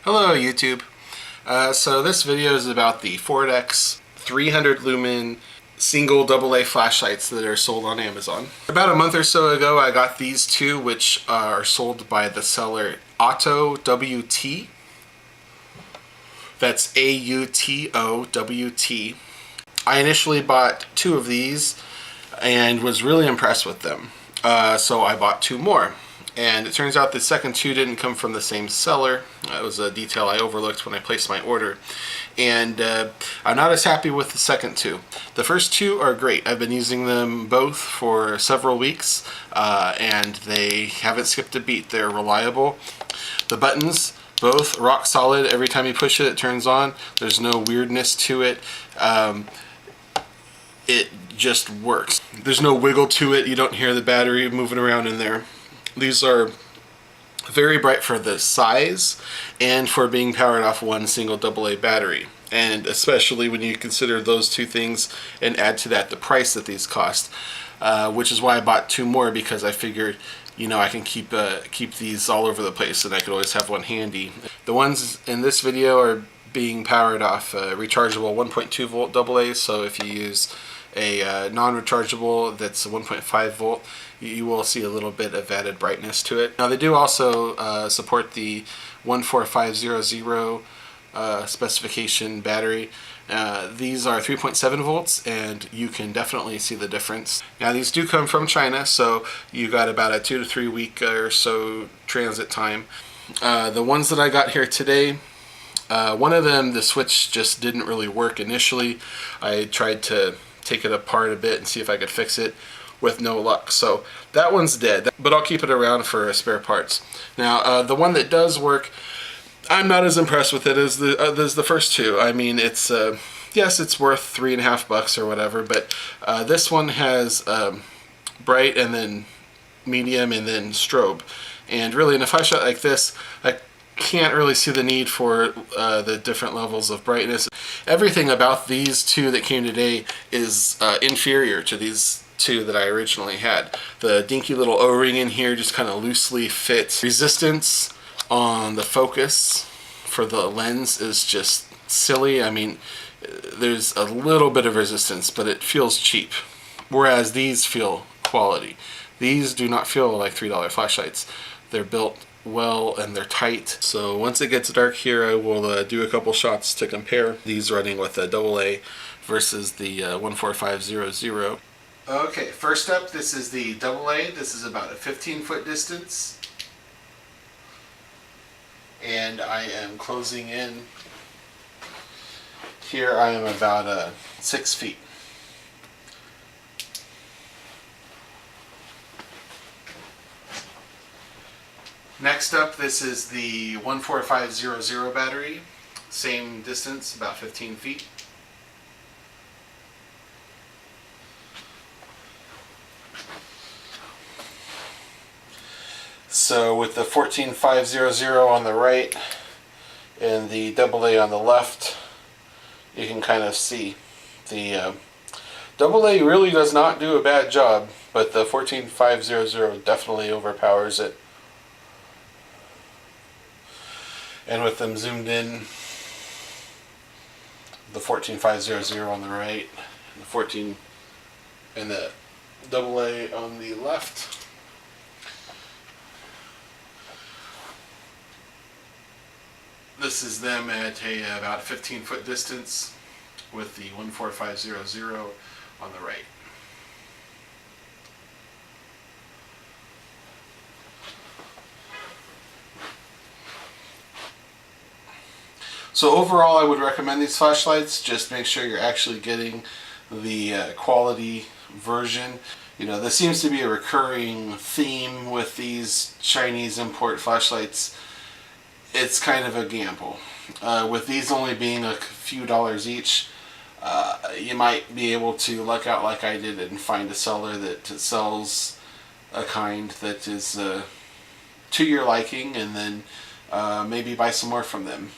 Hello YouTube. So this video is about the FordEx 300 lumen single AA flashlights that are sold on Amazon. About a month or so ago I got these two, which are sold by the seller Auto WT. That's AUTOWT. I initially bought two of these and was really impressed with them. So I bought two more. And it turns out the second two didn't come from the same seller. That was a detail I overlooked when I placed my order. And I'm not as happy with the second two. The first two are great. I've been using them both for several weeks, and they haven't skipped a beat. They're reliable. The buttons, both rock solid. Every time you push it, it turns on. There's no weirdness to it. It just works. There's no wiggle to it. You don't hear the battery moving around in there. These are very bright for the size and for being powered off one single AA battery. And especially when you consider those two things and add to that the price that these cost, which is why I bought two more, because I figured, you know, I can keep these all over the place and I could always have one handy. The ones in this video are being powered off rechargeable 1.2 volt AA, so if you use a non-rechargeable that's 1.5 volt, you will see a little bit of added brightness to it. Now they do also support the 14500 specification battery. These are 3.7 volts and you can definitely see the difference. Now these do come from China, so you got about a 2 to 3 week or so transit time. The ones that I got here today, one of them, the switch just didn't really work initially. I tried to take it apart a bit and see if I could fix it, with no luck. So that one's dead, but I'll keep it around for spare parts. Now the one that does work, I'm not as impressed with it as the first two. I mean, it's yes, it's worth $3.50 or whatever, but this one has bright and then medium and then strobe. And really in a flashlight like this, I can't really see the need for the different levels of brightness. Everything about these two that came today is inferior to these two that I originally had. The dinky little O-ring in here just kind of loosely fits. Resistance on the focus for the lens is just silly. I mean, there's a little bit of resistance, but it feels cheap. Whereas these feel quality. These do not feel like $3 flashlights. They're built well and they're tight. So once it gets dark here, I will do a couple shots to compare these running with a AA versus the 14500. Okay, first up, this is the AA. This is about a 15-foot distance. And I am closing in. Here I am about 6 feet. Next up, this is the 14500 battery. Same distance, about 15 feet. So with the 14500 on the right and the AA on the left, you can kind of see the AA really does not do a bad job, but the 14500 definitely overpowers it. And with them zoomed in, the 14500 on the right, the 14 and the AA on the left. This is them at about a 15-foot distance with the 14500 on the right. So overall, I would recommend these flashlights. Just make sure you're actually getting the quality version. You know, this seems to be a recurring theme with these Chinese import flashlights. It's kind of a gamble. With these only being a few dollars each, you might be able to luck out like I did and find a seller that sells a kind that is to your liking, and then maybe buy some more from them.